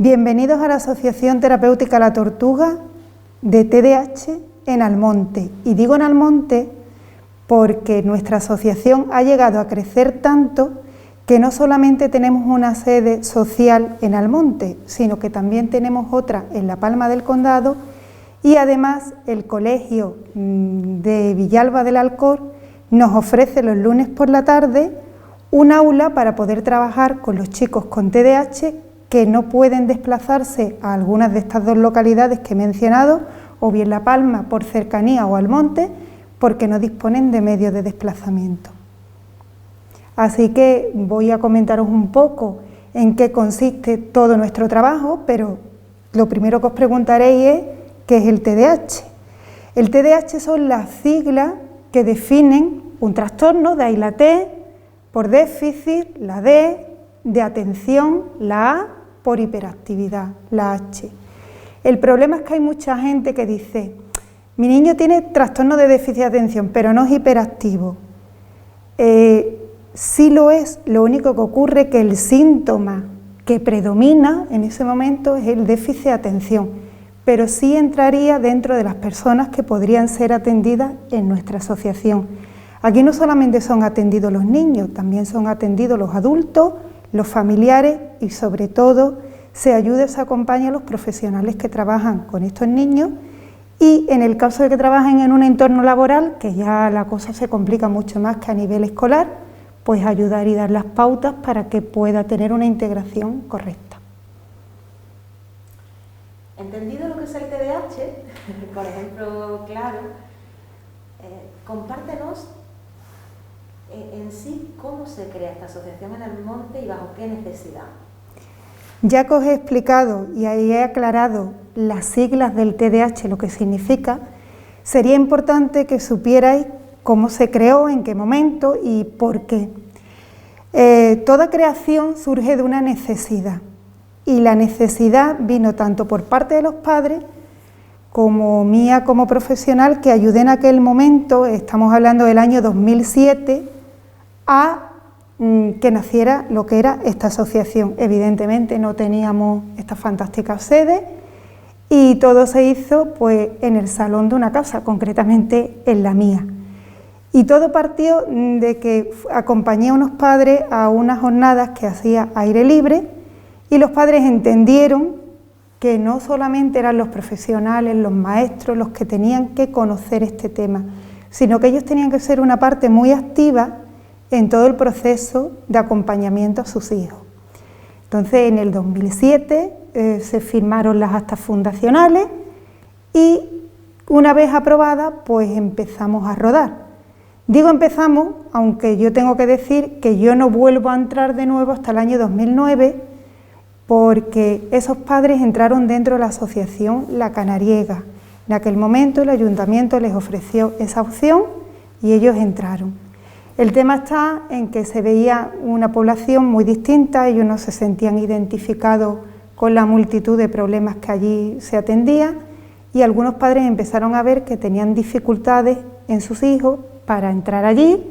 Bienvenidos a la Asociación Terapéutica La Tortuga de TDAH en Almonte. Y digo en Almonte porque nuestra asociación ha llegado a crecer tanto que no solamente tenemos una sede social en Almonte, sino que también tenemos otra en La Palma del Condado y además el Colegio de Villalba del Alcor nos ofrece los lunes por la tarde un aula para poder trabajar con los chicos con TDAH que no pueden desplazarse a algunas de estas dos localidades que he mencionado, o bien La Palma por cercanía o Almonte, porque no disponen de medios de desplazamiento. Así que voy a comentaros un poco en qué consiste todo nuestro trabajo, pero lo primero que os preguntaréis es ¿qué es el TDAH? El TDAH son las siglas que definen un trastorno, de ahí la T, por déficit, la D, de atención, la A, por hiperactividad, la H. El problema es que hay mucha gente que dice, mi niño tiene trastorno de déficit de atención, pero no es hiperactivo. Sí lo es, lo único que ocurre es que el síntoma que predomina en ese momento es el déficit de atención, pero sí entraría dentro de las personas que podrían ser atendidas en nuestra asociación. Aquí no solamente son atendidos los niños, también son atendidos los adultos, los familiares y sobre todo se ayuda y se acompaña a los profesionales que trabajan con estos niños y en el caso de que trabajen en un entorno laboral, que ya la cosa se complica mucho más que a nivel escolar, pues ayudar y dar las pautas para que pueda tener una integración correcta. Entendido lo que es el TDAH, por ejemplo, claro, compártenos en sí cómo se crea esta asociación en Almonte y bajo qué necesidad. Ya que os he explicado y ahí he aclarado las siglas del TDAH, lo que significa, sería importante que supierais cómo se creó, en qué momento y por qué. Toda creación surge de una necesidad y la necesidad vino tanto por parte de los padres como mía como profesional que ayudé en aquel momento, estamos hablando del año 2007, a que naciera lo que era esta asociación. Evidentemente no teníamos esta fantástica sede y todo se hizo pues en el salón de una casa, concretamente en la mía. Y todo partió de que acompañé a unos padres a unas jornadas que hacía aire libre y los padres entendieron que no solamente eran los profesionales, los maestros los que tenían que conocer este tema, sino que ellos tenían que ser una parte muy activa en todo el proceso de acompañamiento a sus hijos. Entonces en el 2007 se firmaron las actas fundacionales y una vez aprobadas pues empezamos a rodar. Digo empezamos, aunque yo tengo que decir que yo no vuelvo a entrar de nuevo hasta el año 2009 porque esos padres entraron dentro de la asociación La Canariega. En aquel momento el ayuntamiento les ofreció esa opción y ellos entraron. El tema está en que se veía una población muy distinta, ellos no se sentían identificados con la multitud de problemas que allí se atendían y algunos padres empezaron a ver que tenían dificultades en sus hijos para entrar allí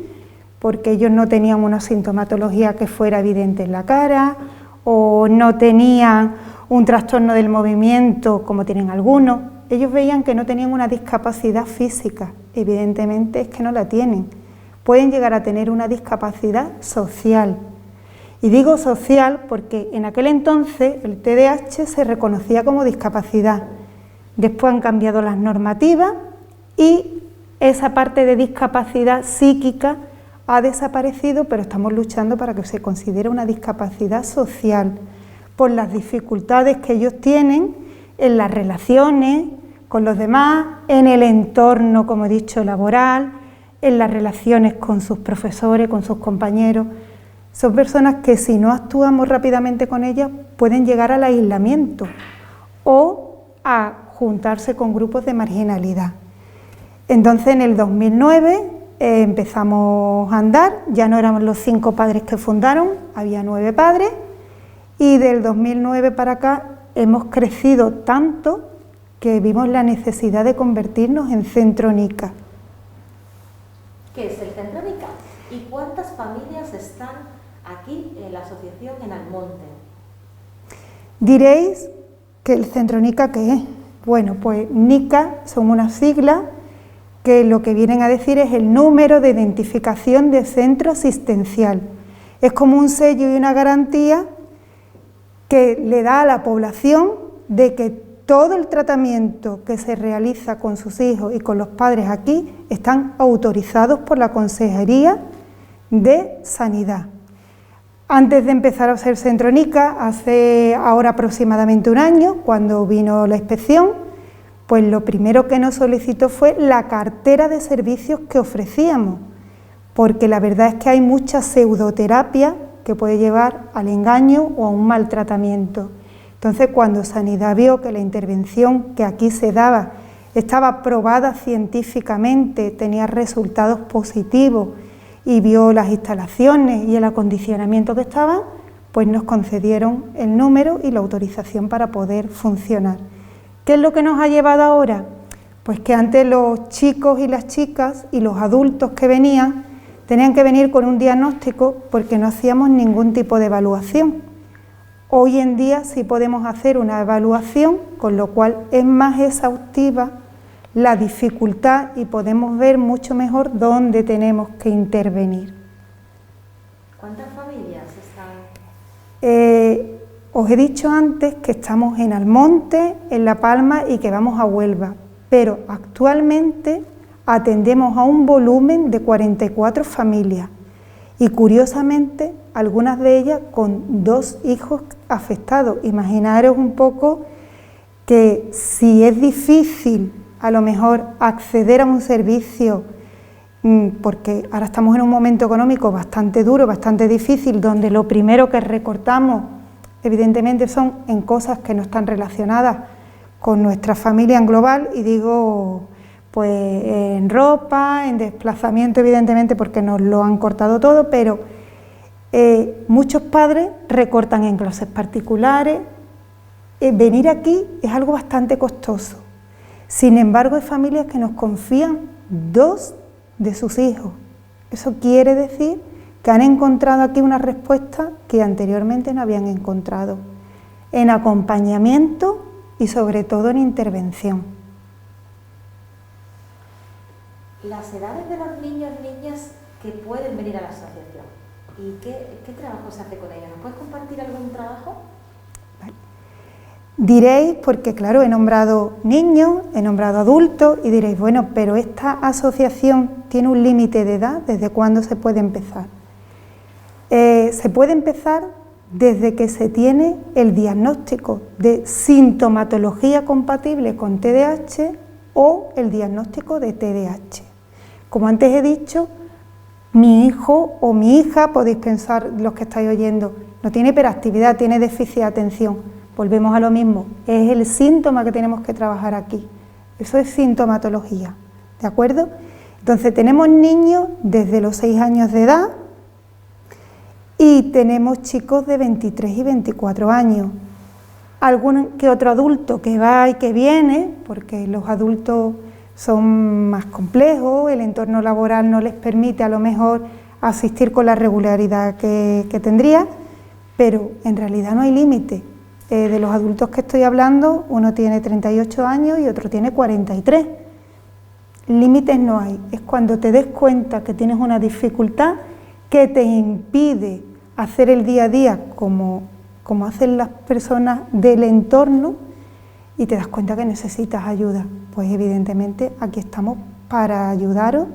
porque ellos no tenían una sintomatología que fuera evidente en la cara o no tenían un trastorno del movimiento como tienen algunos. Ellos veían que no tenían una discapacidad física, evidentemente es que no la tienen. Pueden llegar a tener una discapacidad social. Y digo social porque en aquel entonces el TDAH se reconocía como discapacidad. Después han cambiado las normativas y esa parte de discapacidad psíquica ha desaparecido, pero estamos luchando para que se considere una discapacidad social por las dificultades que ellos tienen en las relaciones con los demás, en el entorno, como he dicho, laboral, en las relaciones con sus profesores, con sus compañeros. Son personas que si no actuamos rápidamente con ellas pueden llegar al aislamiento o a juntarse con grupos de marginalidad. Entonces en el 2009 empezamos a andar, ya no éramos los 5 padres que fundaron, había 9 padres y del 2009 para acá hemos crecido tanto que vimos la necesidad de convertirnos en centro NICA. ¿Qué es el Centro NICA? ¿Y cuántas familias están aquí en la asociación en Almonte? Diréis que el centro NICA, ¿qué es? Bueno, pues NICA son unas siglas que lo que vienen a decir es el número de identificación de centro asistencial. Es como un sello y una garantía que le da a la población de que todo el tratamiento que se realiza con sus hijos y con los padres aquí están autorizados por la Consejería de Sanidad. Antes de empezar a ser centro NICA, hace ahora aproximadamente un año, cuando vino la inspección, pues lo primero que nos solicitó fue la cartera de servicios que ofrecíamos, porque la verdad es que hay mucha pseudoterapia que puede llevar al engaño o a un maltratamiento. Entonces, cuando Sanidad vio que la intervención que aquí se daba estaba probada científicamente, tenía resultados positivos y vio las instalaciones y el acondicionamiento que estaban, pues nos concedieron el número y la autorización para poder funcionar. ¿Qué es lo que nos ha llevado ahora? Pues que antes los chicos y las chicas y los adultos que venían tenían que venir con un diagnóstico porque no hacíamos ningún tipo de evaluación. Hoy en día sí podemos hacer una evaluación, con lo cual es más exhaustiva la dificultad y podemos ver mucho mejor dónde tenemos que intervenir. ¿Cuántas familias están? Os he dicho antes que estamos en Almonte, en La Palma y que vamos a Huelva, pero actualmente atendemos a un volumen de 44 familias y curiosamente algunas de ellas con 2 hijos afectados. Imaginaros un poco que si es difícil a lo mejor acceder a un servicio, porque ahora estamos en un momento económico bastante duro, bastante difícil, donde lo primero que recortamos evidentemente son en cosas que no están relacionadas con nuestra familia en global, y digo pues en ropa, en desplazamiento evidentemente porque nos lo han cortado todo, pero muchos padres recortan en clases particulares. Venir aquí es algo bastante costoso. Sin embargo, hay familias que nos confían 2 de sus hijos. Eso quiere decir que han encontrado aquí una respuesta que anteriormente no habían encontrado, en acompañamiento y sobre todo en intervención. Las edades de los niños y niñas que pueden venir a la asociación, ¿y qué trabajo se hace con ellos? ¿Nos puedes compartir algún trabajo? Vale. Diréis, porque claro, he nombrado niños, he nombrado adultos, y diréis, bueno, pero esta asociación tiene un límite de edad, ¿desde cuándo se puede empezar? Se puede empezar desde que se tiene el diagnóstico de sintomatología compatible con TDAH o el diagnóstico de TDAH. Como antes he dicho, mi hijo o mi hija, podéis pensar los que estáis oyendo, no tiene hiperactividad, tiene déficit de atención. Volvemos a lo mismo, es el síntoma que tenemos que trabajar aquí. Eso es sintomatología, ¿de acuerdo? Entonces tenemos niños desde los 6 años de edad y tenemos chicos de 23 y 24 años. Algún que otro adulto que va y que viene, porque los adultos son más complejos, el entorno laboral no les permite a lo mejor asistir con la regularidad que tendría, pero en realidad no hay límite. De los adultos que estoy hablando, uno tiene 38 años y otro tiene 43. Límites no hay, es cuando te des cuenta que tienes una dificultad que te impide hacer el día a día como hacen las personas del entorno y te das cuenta que necesitas ayuda. Pues evidentemente aquí estamos para ayudaros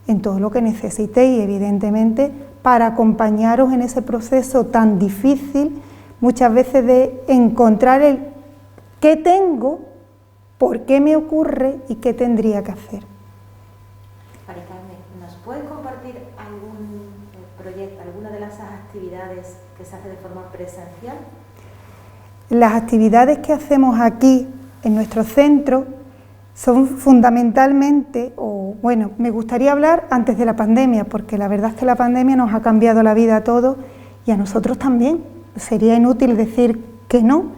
en todo lo que necesitéis y evidentemente para acompañaros en ese proceso tan difícil muchas veces de encontrar el qué tengo, por qué me ocurre y qué tendría que hacer. María Carmen, ¿nos puedes compartir algún proyecto, alguna de las actividades que se hace de forma presencial? Las actividades que hacemos aquí en nuestro centro son fundamentalmente, me gustaría hablar antes de la pandemia, porque la verdad es que la pandemia nos ha cambiado la vida a todos y a nosotros también. Sería inútil decir que no.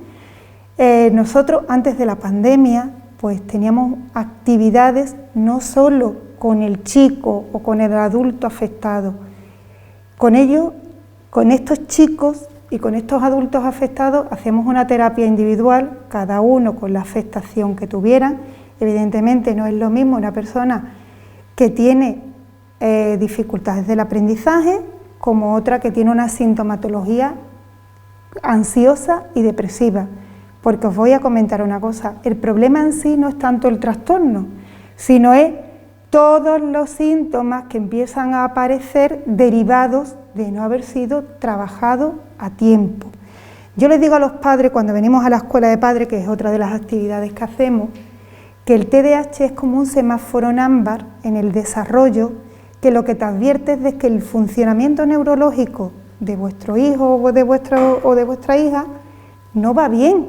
Nosotros antes de la pandemia pues teníamos actividades no solo con el chico o con el adulto afectado, con estos chicos y con estos adultos afectados hacemos una terapia individual, cada uno con la afectación que tuvieran. Evidentemente no es lo mismo una persona que tiene dificultades del aprendizaje como otra que tiene una sintomatología ansiosa y depresiva. Porque os voy a comentar una cosa, el problema en sí no es tanto el trastorno, sino es todos los síntomas que empiezan a aparecer derivados de no haber sido trabajado a tiempo. Yo les digo a los padres, cuando venimos a la escuela de padres, que es otra de las actividades que hacemos, que el TDAH es como un semáforo en ámbar en el desarrollo, que lo que te advierte es de que el funcionamiento neurológico de vuestro hijo o de vuestra hija no va bien.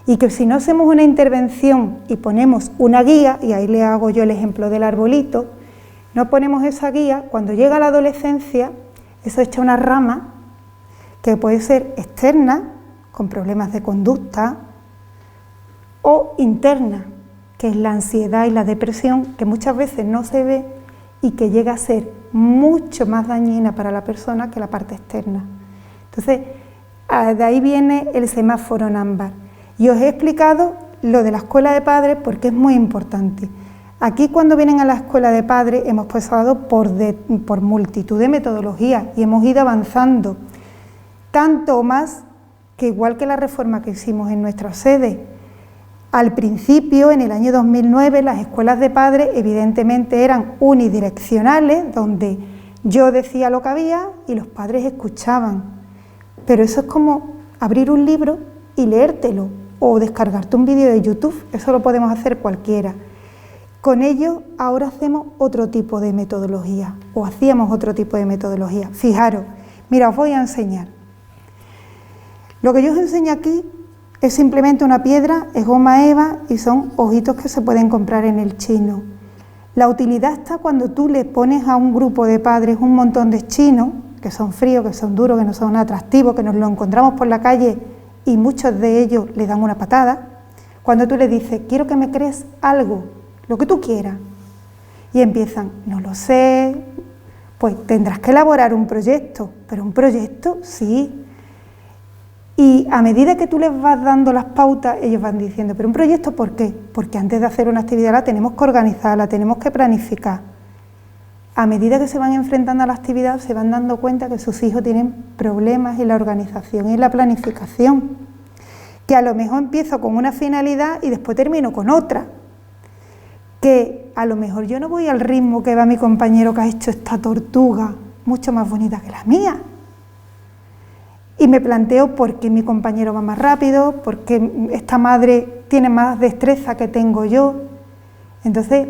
Y que si no hacemos una intervención y ponemos una guía, y ahí le hago yo el ejemplo del arbolito, no ponemos esa guía, cuando llega la adolescencia, eso echa una rama que puede ser externa, con problemas de conducta, o interna, que es la ansiedad y la depresión, que muchas veces no se ve y que llega a ser mucho más dañina para la persona que la parte externa. Entonces, de ahí viene el semáforo en ámbar. Y os he explicado lo de la escuela de padres porque es muy importante. Aquí cuando vienen a la escuela de padres hemos pasado por multitud de metodologías y hemos ido avanzando, tanto o más que igual que la reforma que hicimos en nuestra sede. Al principio, en el año 2009, las escuelas de padres evidentemente eran unidireccionales, donde yo decía lo que había y los padres escuchaban. Pero eso es como abrir un libro y leértelo, o descargarte un vídeo de YouTube, eso lo podemos hacer cualquiera. Con ello ahora hacemos otro tipo de metodología, o hacíamos otro tipo de metodología. Fijaros, mira, os voy a enseñar. Lo que yo os enseño aquí es simplemente una piedra, es goma eva y son ojitos que se pueden comprar en el chino. La utilidad está cuando tú le pones a un grupo de padres un montón de chinos, que son fríos, que son duros, que no son atractivos, que nos lo encontramos por la calle y muchos de ellos le dan una patada. Cuando tú le dices, quiero que me crees algo, lo que tú quieras, y empiezan, no lo sé, pues tendrás que elaborar un proyecto, pero un proyecto sí. Y a medida que tú les vas dando las pautas, ellos van diciendo, pero un proyecto ¿por qué? Porque antes de hacer una actividad la tenemos que organizar, la tenemos que planificar. A medida que se van enfrentando a la actividad, se van dando cuenta que sus hijos tienen problemas en la organización y en la planificación, que a lo mejor empiezo con una finalidad y después termino con otra, que a lo mejor yo no voy al ritmo que va mi compañero que ha hecho esta tortuga, mucho más bonita que la mía, y me planteo por qué mi compañero va más rápido, por qué esta madre tiene más destreza que tengo yo. Entonces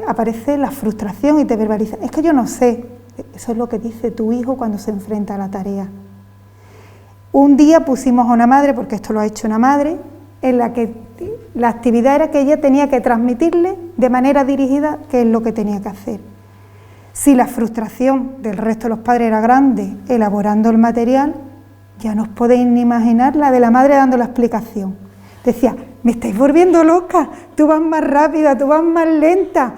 aparece la frustración y te verbaliza, es que yo no sé. Eso es lo que dice tu hijo cuando se enfrenta a la tarea. Un día pusimos a una madre, porque esto lo ha hecho una madre, en la que la actividad era que ella tenía que transmitirle de manera dirigida qué es lo que tenía que hacer. Si la frustración del resto de los padres era grande elaborando el material, ya no os podéis ni imaginar la de la madre dando la explicación. Decía, me estáis volviendo loca, tú vas más rápida, tú vas más lenta,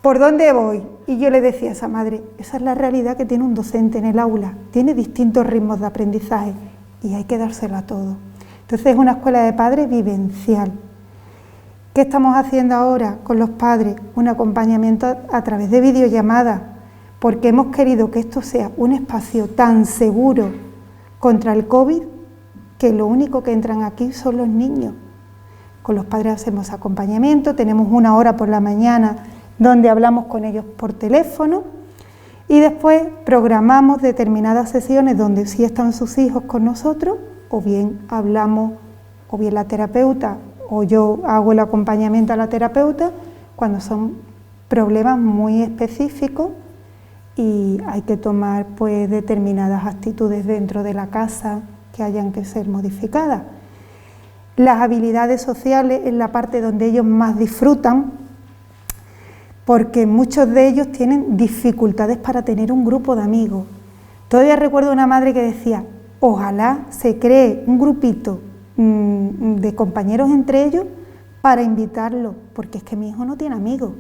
¿por dónde voy? Y yo le decía a esa madre, esa es la realidad que tiene un docente en el aula, tiene distintos ritmos de aprendizaje y hay que dárselo a todo. Entonces es una escuela de padres vivencial. ¿Qué estamos haciendo ahora con los padres? Un acompañamiento a través de videollamadas, porque hemos querido que esto sea un espacio tan seguro contra el COVID, que lo único que entran aquí son los niños. Con los padres hacemos acompañamiento, tenemos una hora por la mañana donde hablamos con ellos por teléfono y después programamos determinadas sesiones donde sí están sus hijos con nosotros, o bien hablamos, o bien la terapeuta, o yo hago el acompañamiento a la terapeuta cuando son problemas muy específicos y hay que tomar pues determinadas actitudes dentro de la casa que hayan que ser modificadas. Las habilidades sociales es la parte donde ellos más disfrutan, porque muchos de ellos tienen dificultades para tener un grupo de amigos. Todavía recuerdo una madre que decía, ojalá se cree un grupito de compañeros entre ellos para invitarlos, porque es que mi hijo no tiene amigos.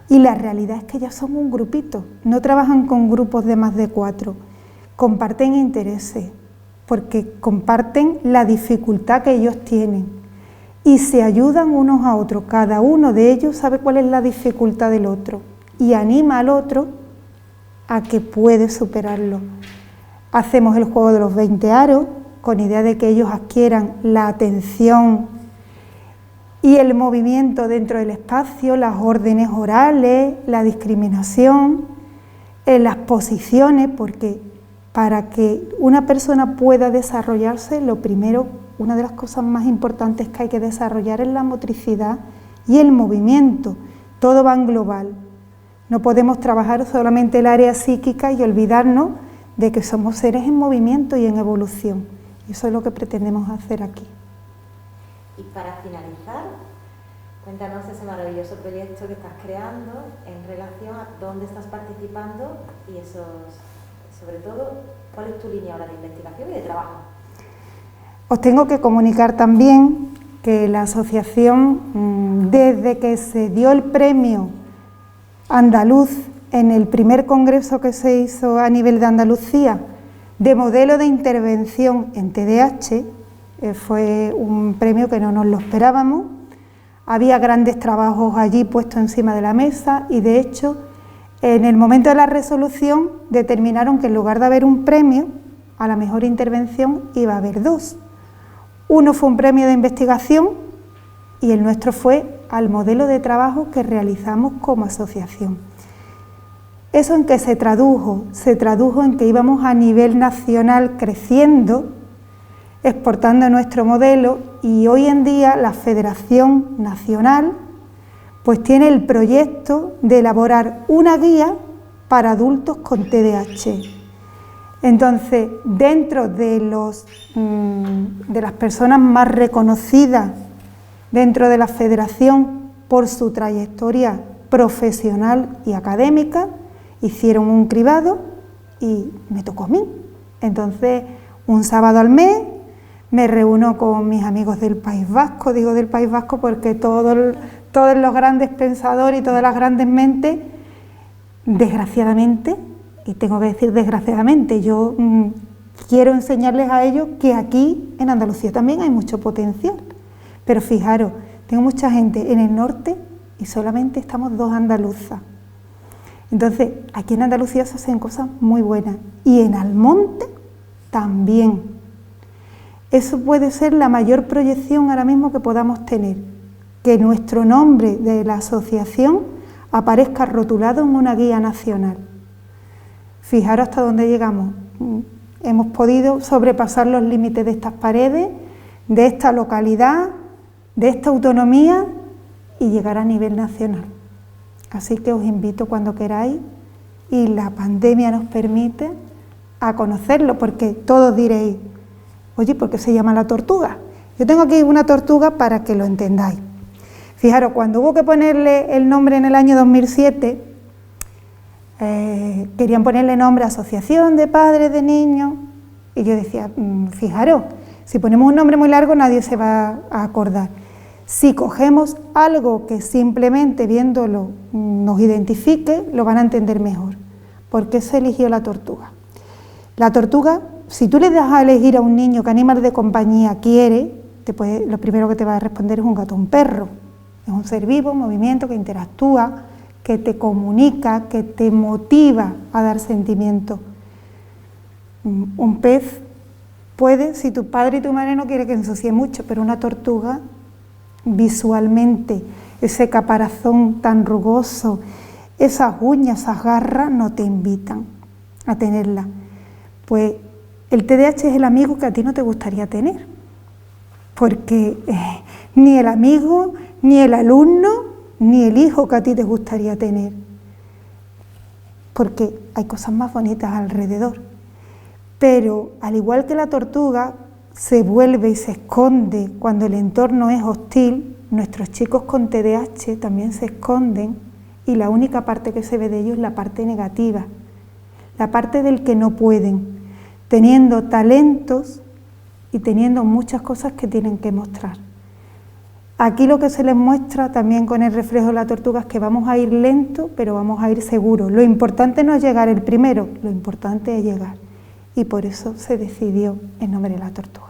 Y la realidad es que ya son un grupito, no trabajan con grupos de más de 4, comparten intereses, porque comparten la dificultad que ellos tienen y se ayudan unos a otros. Cada uno de ellos sabe cuál es la dificultad del otro y anima al otro a que puede superarlo. Hacemos el juego de los 20 aros con idea de que ellos adquieran la atención y el movimiento dentro del espacio, las órdenes orales, la discriminación, las posiciones, porque para que una persona pueda desarrollarse, lo primero, una de las cosas más importantes que hay que desarrollar es la motricidad y el movimiento. Todo va en global. No podemos trabajar solamente el área psíquica y olvidarnos de que somos seres en movimiento y en evolución. Eso es lo que pretendemos hacer aquí. Y para finalizar, cuéntanos ese maravilloso proyecto que estás creando en relación a dónde estás participando y sobre todo, cuál es tu línea ahora de investigación y de trabajo. Os tengo que comunicar también que la asociación, desde que se dio el premio andaluz en el primer congreso que se hizo a nivel de Andalucía de modelo de intervención en TDAH, fue un premio que no nos lo esperábamos. Había grandes trabajos allí puestos encima de la mesa y de hecho en el momento de la resolución determinaron que en lugar de haber un premio a la mejor intervención iba a haber dos. Uno fue un premio de investigación y el nuestro fue al modelo de trabajo que realizamos como asociación. ¿Eso en qué se tradujo? Se tradujo en que íbamos a nivel nacional creciendo, exportando nuestro modelo y hoy en día la Federación Nacional pues tiene el proyecto de elaborar una guía para adultos con TDAH. Entonces, dentro de las personas más reconocidas dentro de la Federación por su trayectoria profesional y académica, hicieron un cribado y me tocó a mí. Entonces, un sábado al mes me reúno con mis amigos del País Vasco, digo del País Vasco porque todos los grandes pensadores y todas las grandes mentes, desgraciadamente, y tengo que decir desgraciadamente, yo quiero enseñarles a ellos que aquí en Andalucía también hay mucho potencial. Pero fijaros, tengo mucha gente en el norte y solamente estamos 2 andaluzas. Entonces, aquí en Andalucía se hacen cosas muy buenas y en Almonte también. Eso puede ser la mayor proyección ahora mismo que podamos tener, que nuestro nombre de la asociación aparezca rotulado en una guía nacional. Fijaros hasta dónde llegamos. Hemos podido sobrepasar los límites de estas paredes, de esta localidad, de esta autonomía y llegar a nivel nacional. Así que os invito cuando queráis y la pandemia nos permite a conocerlo, porque todos diréis, oye, ¿por qué se llama la tortuga? Yo tengo aquí una tortuga para que lo entendáis. Fijaros, cuando hubo que ponerle el nombre en el año 2007, querían ponerle nombre a Asociación de Padres de Niños, y yo decía, fijaros, si ponemos un nombre muy largo nadie se va a acordar. Si cogemos algo que simplemente viéndolo nos identifique, lo van a entender mejor. ¿Por qué se eligió la tortuga? La tortuga, si tú le das a elegir a un niño qué animal de compañía quiere, lo primero que te va a responder es un gato o un perro. Es un ser vivo, en movimiento, que interactúa, que te comunica, que te motiva a dar sentimiento. Un pez puede, si tu padre y tu madre no quieren que ensucie mucho, pero una tortuga, visualmente, ese caparazón tan rugoso, esas uñas, esas garras, no te invitan a tenerla. Pues el TDAH es el amigo que a ti no te gustaría tener, porque ni el amigo, ni el alumno, ni el hijo que a ti te gustaría tener, porque hay cosas más bonitas alrededor. Pero al igual que la tortuga se vuelve y se esconde cuando el entorno es hostil, nuestros chicos con TDAH también se esconden y la única parte que se ve de ellos es la parte negativa, la parte del que no pueden, teniendo talentos y teniendo muchas cosas que tienen que mostrar. Aquí lo que se les muestra también con el reflejo de la tortuga es que vamos a ir lento, pero vamos a ir seguros. Lo importante no es llegar el primero, lo importante es llegar. y por eso se decidió el nombre de la tortuga.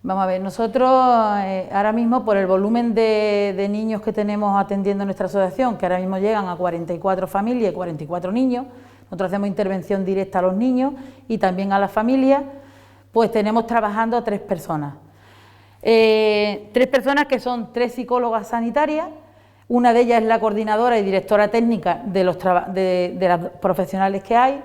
Vamos a ver, nosotros ahora mismo por el volumen de niños que tenemos atendiendo nuestra asociación, que ahora mismo llegan a 44 familias y 44 niños, nosotros hacemos intervención directa a los niños y también a las familias, pues tenemos trabajando a 3 personas. 3 personas que son 3 psicólogas sanitarias, una de ellas es la coordinadora y directora técnica de las profesionales que hay.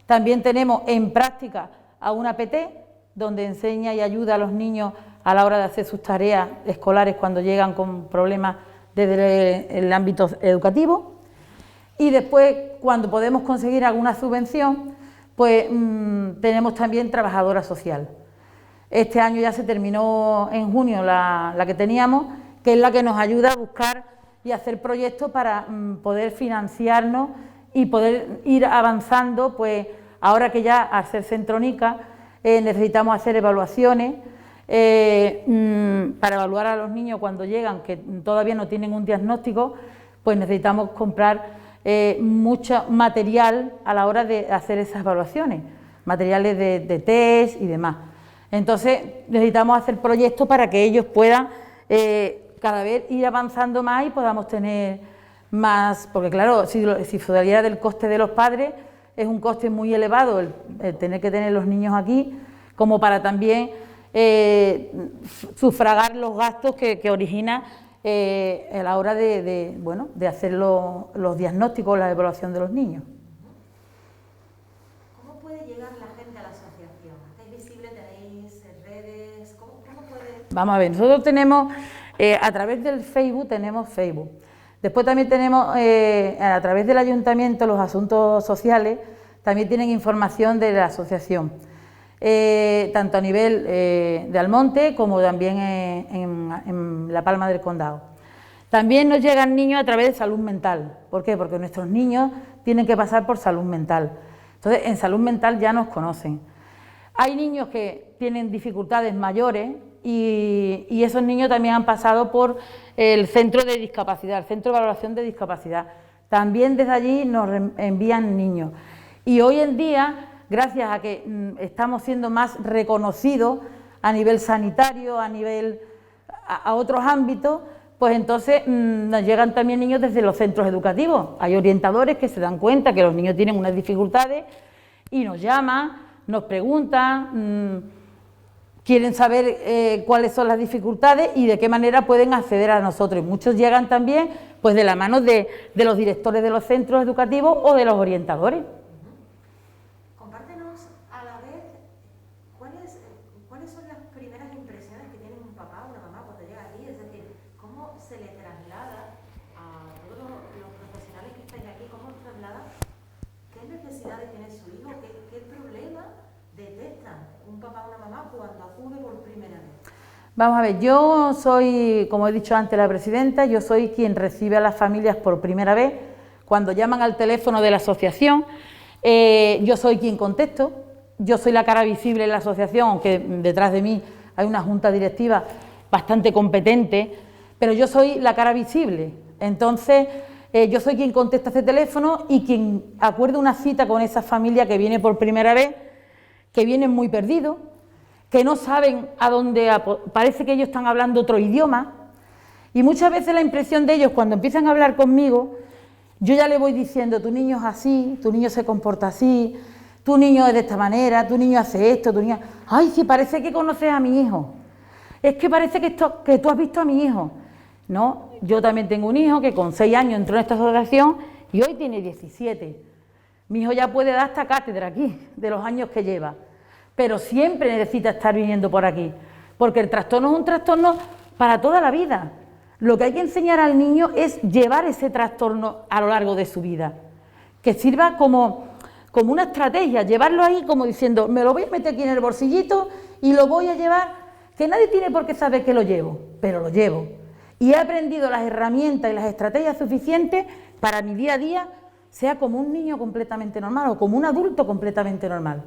También tenemos en práctica a una PT, donde enseña y ayuda a los niños a la hora de hacer sus tareas escolares cuando llegan con problemas desde el ámbito educativo. Y después, cuando podemos conseguir alguna subvención, pues tenemos también trabajadora social. Este año ya se terminó en junio la que teníamos, que es la que nos ayuda a buscar y hacer proyectos para poder financiarnos y poder ir avanzando, pues ahora que ya al ser Centro Nica necesitamos hacer evaluaciones para evaluar a los niños cuando llegan, que todavía no tienen un diagnóstico, pues necesitamos comprar mucho material a la hora de hacer esas evaluaciones, materiales de test y demás. Entonces necesitamos hacer proyectos para que ellos puedan cada vez ir avanzando más y podamos tener más, porque claro, si se saliera del coste de los padres, es un coste muy elevado el tener que tener los niños aquí, como para también sufragar los gastos que origina a la hora de hacer los diagnósticos, la evaluación de los niños. ¿Cómo puede llegar la gente a la asociación? ¿Estáis visibles? ¿Tenéis redes? ¿Cómo puede...? Vamos a ver, nosotros tenemos, a través del Facebook, tenemos Facebook. Después también tenemos, a través del ayuntamiento, los asuntos sociales, también tienen información de la asociación. Tanto a nivel de Almonte como también en La Palma del Condado. También nos llegan niños a través de salud mental. ¿Por qué? Porque nuestros niños tienen que pasar por salud mental. Entonces, en salud mental ya nos conocen. Hay niños que tienen dificultades mayores y esos niños también han pasado por el centro de discapacidad, el centro de valoración de discapacidad. También desde allí nos envían niños. Y hoy en día, gracias a que estamos siendo más reconocidos a nivel sanitario, a otros ámbitos, pues entonces nos llegan también niños desde los centros educativos. Hay orientadores que se dan cuenta que los niños tienen unas dificultades y nos llaman, nos preguntan, quieren saber cuáles son las dificultades y de qué manera pueden acceder a nosotros. Y muchos llegan también pues de la mano de los directores de los centros educativos o de los orientadores. ¿Cuáles son las primeras impresiones que tiene un papá o una mamá cuando llega aquí? Es decir, ¿cómo se le traslada a todos los profesionales que están aquí, cómo se traslada qué necesidades tiene su hijo, qué problema detectan un papá o una mamá cuando acude por primera vez? Vamos a ver, yo soy, como he dicho antes la presidenta, yo soy quien recibe a las familias por primera vez. Cuando llaman al teléfono de la asociación, yo soy quien contesto. Yo soy la cara visible en la asociación, aunque detrás de mí hay una junta directiva bastante competente, pero yo soy la cara visible. Entonces, yo soy quien contesta ese teléfono y quien acuerda una cita con esa familia que viene por primera vez, que vienen muy perdidos, que no saben a dónde, parece que ellos están hablando otro idioma, y muchas veces la impresión de ellos cuando empiezan a hablar conmigo, yo ya le voy diciendo, tu niño es así, tu niño se comporta así, tu niño es de esta manera, tu niño hace esto, tu niño... ¡Ay, sí, parece que conoces a mi hijo! Es que parece que tú has visto a mi hijo. No, yo también tengo un hijo que con 6 años entró en esta asociación y hoy tiene 17. Mi hijo ya puede dar esta cátedra aquí, de los años que lleva. Pero siempre necesita estar viniendo por aquí, porque el trastorno es un trastorno para toda la vida. Lo que hay que enseñar al niño es llevar ese trastorno a lo largo de su vida, que sirva como una estrategia, llevarlo ahí como diciendo, me lo voy a meter aquí en el bolsillito y lo voy a llevar, que nadie tiene por qué saber que lo llevo, pero lo llevo. Y he aprendido las herramientas y las estrategias suficientes para mi día a día sea como un niño completamente normal o como un adulto completamente normal.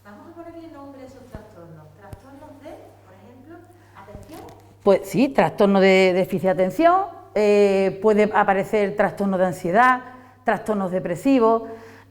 Vamos a ponerle nombre a esos trastornos. ¿Trastornos de, por ejemplo, atención? Pues sí, trastorno de déficit de atención, puede aparecer trastorno de ansiedad, trastornos depresivos,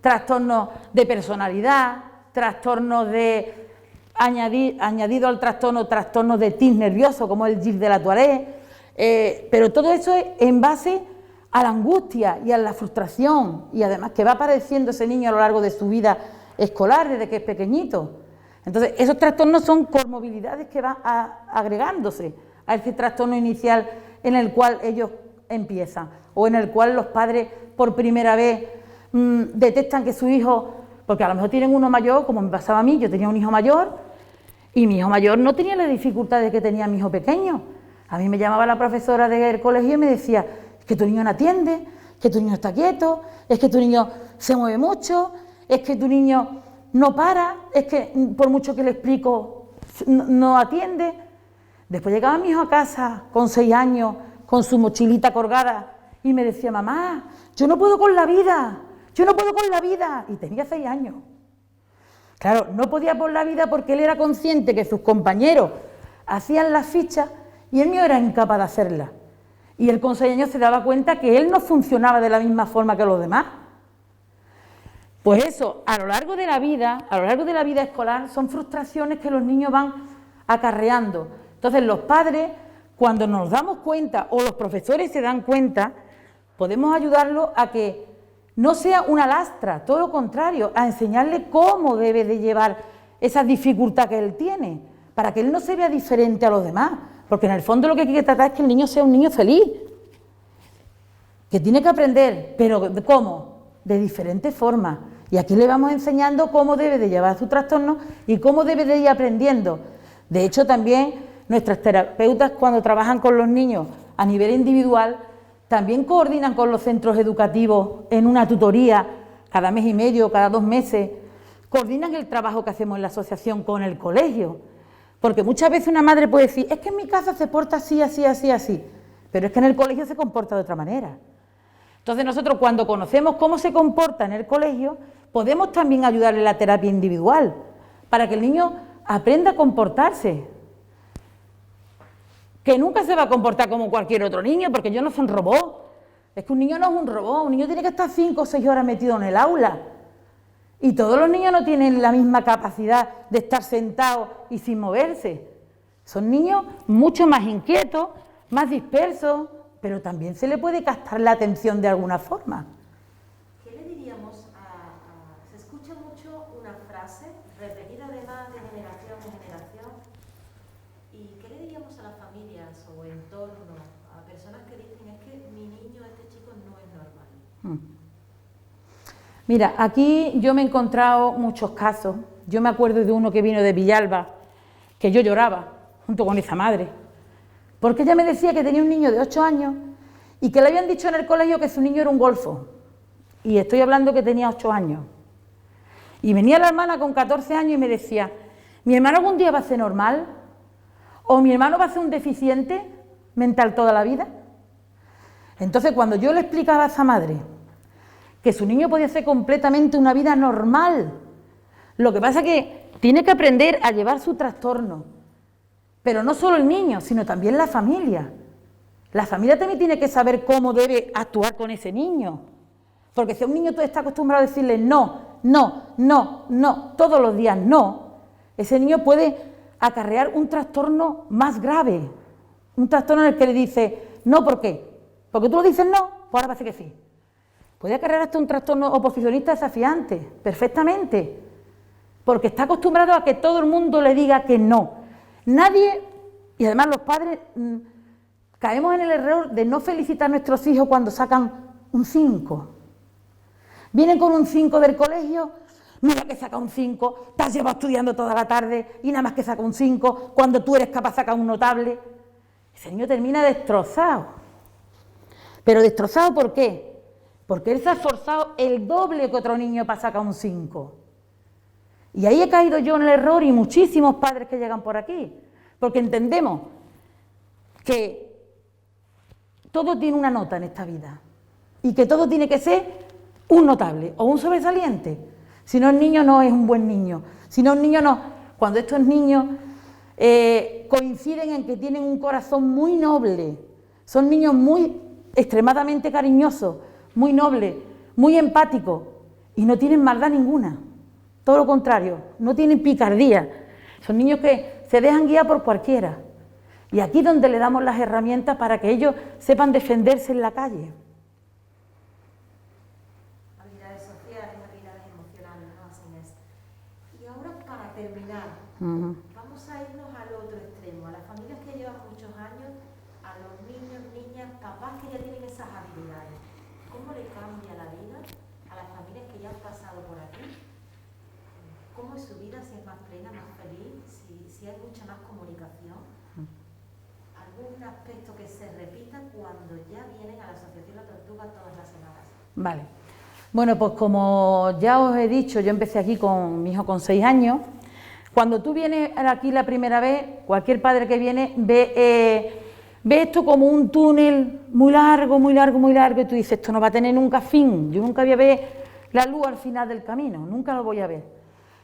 trastornos de personalidad, trastornos de añadido al trastorno, trastornos de tic nervioso, como el gif de la Tourette, pero todo eso es en base a la angustia y a la frustración, y además que va apareciendo ese niño a lo largo de su vida escolar, desde que es pequeñito. Entonces, esos trastornos son comorbilidades que van agregándose a ese trastorno inicial en el cual ellos empiezan, o en el cual los padres por primera vez detectan que su hijo, porque a lo mejor tienen uno mayor, como me pasaba a mí, yo tenía un hijo mayor, y mi hijo mayor no tenía las dificultades que tenía mi hijo pequeño. A mí me llamaba la profesora del colegio y me decía, es que tu niño no atiende, es que tu niño está quieto, es que tu niño se mueve mucho, es que tu niño no para, es que por mucho que le explico, no atiende. Después llegaba mi hijo a casa con 6 años, con su mochilita colgada, y me decía, mamá, yo no puedo con la vida, yo no puedo con la vida, y tenía 6 años. Claro, no podía por la vida porque él era consciente que sus compañeros hacían las fichas y el mío era incapaz de hacerlas. Y él con 6 años se daba cuenta que él no funcionaba de la misma forma que los demás. Pues eso, a lo largo de la vida escolar, son frustraciones que los niños van acarreando. Entonces los padres, cuando nos damos cuenta, o los profesores se dan cuenta, podemos ayudarlos a que no sea una lastra, todo lo contrario, a enseñarle cómo debe de llevar esa dificultad que él tiene, para que él no se vea diferente a los demás, porque en el fondo lo que hay que tratar es que el niño sea un niño feliz, que tiene que aprender, pero ¿cómo? De diferentes formas. Y aquí le vamos enseñando cómo debe de llevar su trastorno y cómo debe de ir aprendiendo. De hecho, también nuestras terapeutas, cuando trabajan con los niños a nivel individual, también coordinan con los centros educativos en una tutoría cada mes y medio, cada 2 meses. Coordinan el trabajo que hacemos en la asociación con el colegio. Porque muchas veces una madre puede decir, es que en mi casa se porta así, así, así, así. Pero es que en el colegio se comporta de otra manera. Entonces nosotros, cuando conocemos cómo se comporta en el colegio, podemos también ayudarle en la terapia individual, para que el niño aprenda a comportarse. Que nunca se va a comportar como cualquier otro niño, porque ellos no son robots. Es que un niño no es un robot, un niño tiene que estar 5 o 6 horas metido en el aula. Y todos los niños no tienen la misma capacidad de estar sentados y sin moverse. Son niños mucho más inquietos, más dispersos, pero también se le puede captar la atención de alguna forma. ¿Qué le diríamos se escucha mucho una frase, repetida además de generación en generación, y qué le diríamos a las familias o entorno, a personas que dicen, es que mi niño, este chico no es normal? Mira, aquí yo me he encontrado muchos casos. Yo me acuerdo de uno que vino de Villalba, que yo lloraba, junto con esa madre, porque ella me decía que tenía un niño de 8 años y que le habían dicho en el colegio que su niño era un golfo. Y estoy hablando que tenía 8 años. Y venía la hermana con 14 años y me decía, ¿mi hermano algún día va a ser normal? ¿O mi hermano va a ser un deficiente mental toda la vida? Entonces, cuando yo le explicaba a esa madre que su niño podía ser completamente una vida normal, lo que pasa es que tiene que aprender a llevar su trastorno, pero no solo el niño, sino también la familia. La familia también tiene que saber cómo debe actuar con ese niño, porque si a un niño tú estás acostumbrado a decirle no, no, no, no, todos los días no, ese niño puede acarrear un trastorno más grave, un trastorno en el que le dice no, ¿por qué? Porque tú lo dices no, pues ahora parece que sí. Puede acarrear hasta un trastorno oposicionista desafiante, perfectamente, porque está acostumbrado a que todo el mundo le diga que no. Nadie, y además los padres, caemos en el error de no felicitar a nuestros hijos cuando sacan un 5. Vienen con un 5 del colegio, mira que saca un 5, te has llevado estudiando toda la tarde y nada más que saca un 5, cuando tú eres capaz de sacar un notable. Ese niño termina destrozado. ¿Pero destrozado por qué? Porque él se ha esforzado el doble que otro niño para sacar un 5. Y ahí he caído yo en el error y muchísimos padres que llegan por aquí, porque entendemos que todo tiene una nota en esta vida y que todo tiene que ser un notable o un sobresaliente. Si no, el niño no es un buen niño. Si no, el niño no. Cuando estos niños coinciden en que tienen un corazón muy noble, son niños muy extremadamente cariñosos, muy nobles, muy empáticos y no tienen maldad ninguna. Todo lo contrario, no tienen picardía. Son niños que se dejan guiar por cualquiera. Y aquí es donde le damos las herramientas para que ellos sepan defenderse en la calle. Habilidades sociales, habilidades emocionales, ¿no? Así es. Y ahora, para terminar, vamos a irnos al otro extremo, a las familias que llevan muchos años, a los niños, niñas, papás que ya tienen esas habilidades. ¿Cómo le cambia la vida a las familias que ya han pasado por aquí? ¿Cómo es su vida? Si es más plena, más feliz, si hay mucha más comunicación. ¿Algún aspecto que se repita cuando ya vienen a la Asociación La Tortuga todas las semanas? Vale. Bueno, pues como ya os he dicho, yo empecé aquí con mi hijo con 6 años. Cuando tú vienes aquí la primera vez, cualquier padre que viene ve esto como un túnel muy largo, muy largo, muy largo, y tú dices, esto no va a tener nunca fin. Yo nunca voy a ver la luz al final del camino, nunca lo voy a ver.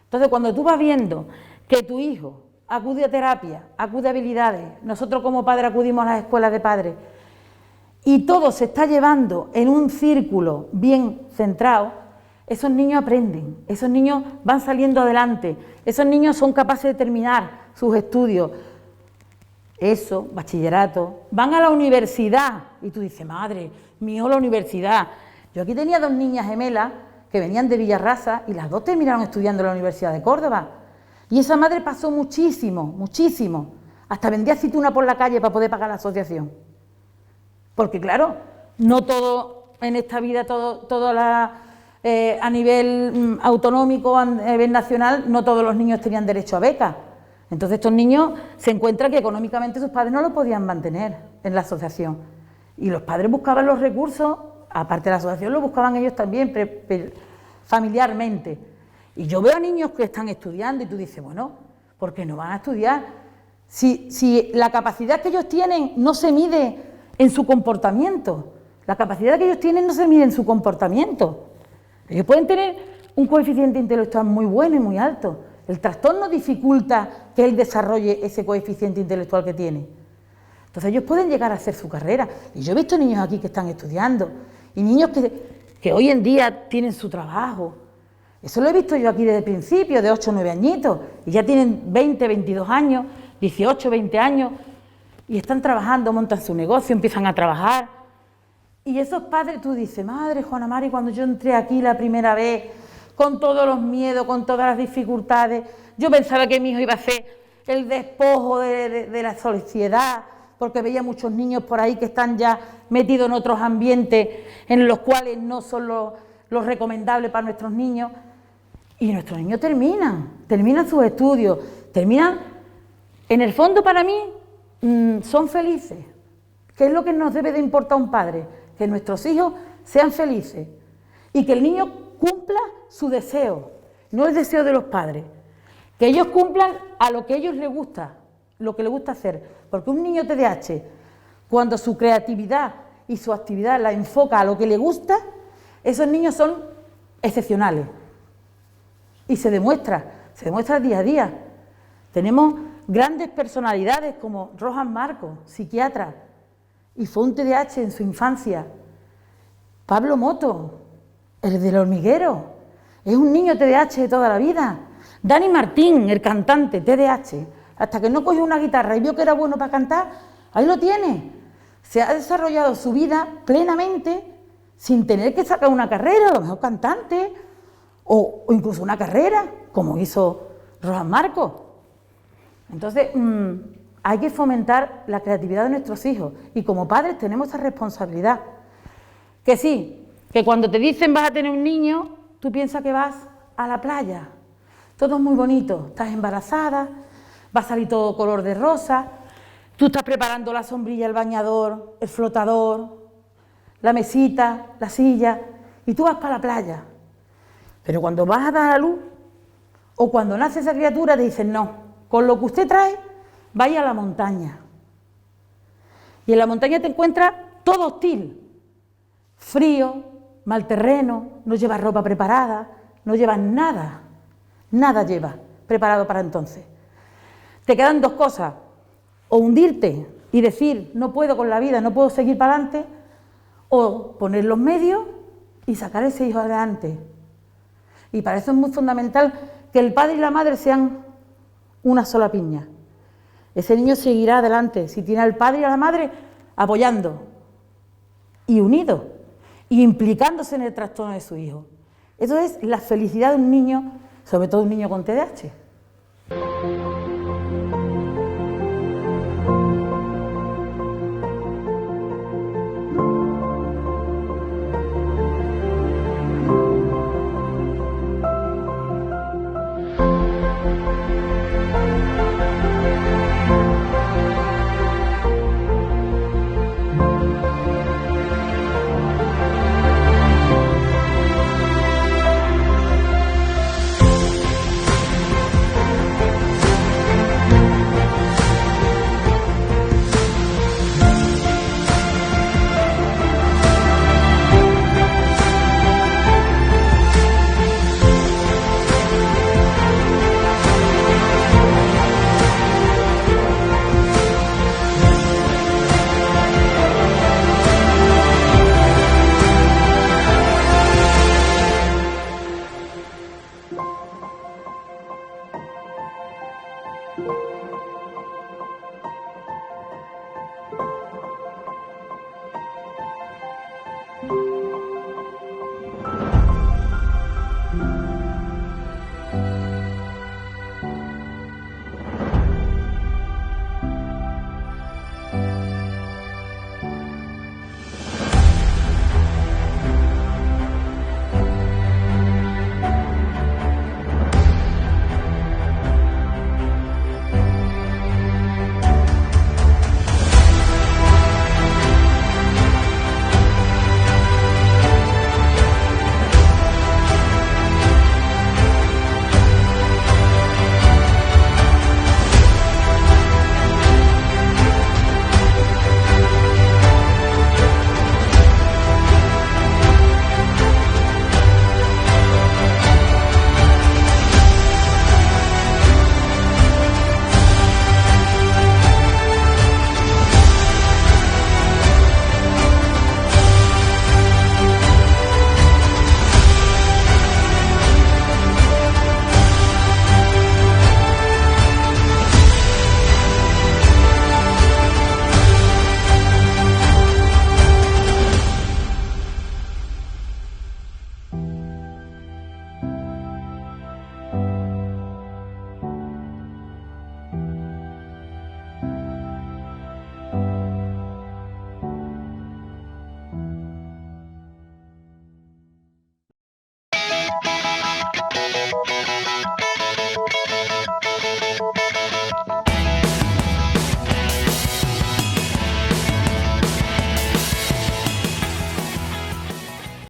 Entonces, cuando tú vas viendo que tu hijo acude a terapia, acude a habilidades, nosotros como padres acudimos a las escuelas de padres, y todo se está llevando en un círculo bien centrado, esos niños aprenden, esos niños van saliendo adelante, esos niños son capaces de terminar sus estudios, eso, bachillerato, van a la universidad y tú dices, madre, mío, la universidad. Yo aquí tenía 2 niñas gemelas que venían de Villarrasa y las 2 terminaron estudiando en la Universidad de Córdoba. Y esa madre pasó muchísimo, muchísimo, hasta vendía aceituna por la calle para poder pagar la asociación. Porque claro, no todo en esta vida, a nivel autonómico, a nivel nacional, no todos los niños tenían derecho a becas. Entonces estos niños se encuentran que económicamente sus padres no lo podían mantener en la asociación. Y los padres buscaban los recursos, aparte de la asociación, lo buscaban ellos también familiarmente. Y yo veo a niños que están estudiando y tú dices, bueno, ¿por qué no van a estudiar? Si la capacidad que ellos tienen no se mide en su comportamiento, la capacidad que ellos tienen no se mide en su comportamiento. Ellos pueden tener un coeficiente intelectual muy bueno y muy alto. El trastorno dificulta que él desarrolle ese coeficiente intelectual que tiene. Entonces ellos pueden llegar a hacer su carrera. Y yo he visto niños aquí que están estudiando y niños que hoy en día tienen su trabajo. Eso lo he visto yo aquí desde el principio, de 8 o 9 añitos, y ya tienen 20, 22 años, 18, 20 años, y están trabajando, montan su negocio, empiezan a trabajar. Y esos padres, tú dices, madre Juana Mari, cuando yo entré aquí la primera vez, con todos los miedos, con todas las dificultades, yo pensaba que mi hijo iba a ser el despojo de la sociedad, porque veía muchos niños por ahí que están ya metidos en otros ambientes en los cuales no son los recomendables para nuestros niños. Y nuestros niños terminan sus estudios, en el fondo para mí, son felices. ¿Qué es lo que nos debe de importar a un padre? Que nuestros hijos sean felices y que el niño cumpla su deseo, no el deseo de los padres, que ellos cumplan a lo que a ellos les gusta, lo que les gusta hacer, porque un niño TDAH, cuando su creatividad y su actividad la enfoca a lo que le gusta, esos niños son excepcionales y se demuestra día a día. Tenemos grandes personalidades como Rojas Marcos, psiquiatra, y fue un TDAH en su infancia. Pablo Moto, el del hormiguero, es un niño TDAH de toda la vida. Dani Martín, el cantante, TDAH, hasta que no cogió una guitarra y vio que era bueno para cantar, ahí lo tiene. Se ha desarrollado su vida plenamente sin tener que sacar una carrera, a lo mejor cantante, o incluso una carrera, como hizo Rojas Marcos. Entonces, hay que fomentar la creatividad de nuestros hijos y como padres tenemos esa responsabilidad. Que sí, que cuando te dicen vas a tener un niño, tú piensas que vas a la playa. Todo es muy bonito, estás embarazada, va a salir todo color de rosa, tú estás preparando la sombrilla, el bañador, el flotador, la mesita, la silla, y tú vas para la playa. Pero cuando vas a dar a luz, o cuando nace esa criatura, te dicen no, con lo que usted trae, vaya a la montaña. Y en la montaña te encuentras todo hostil, frío, mal terreno, no llevas ropa preparada, no llevas nada, nada llevas preparado para entonces. Te quedan 2 cosas, o hundirte y decir no puedo con la vida, no puedo seguir para adelante, o poner los medios y sacar ese hijo adelante. Y para eso es muy fundamental que el padre y la madre sean una sola piña. Ese niño seguirá adelante si tiene al padre y a la madre apoyando y unidos y implicándose en el trastorno de su hijo. Eso es la felicidad de un niño, sobre todo un niño con TDAH.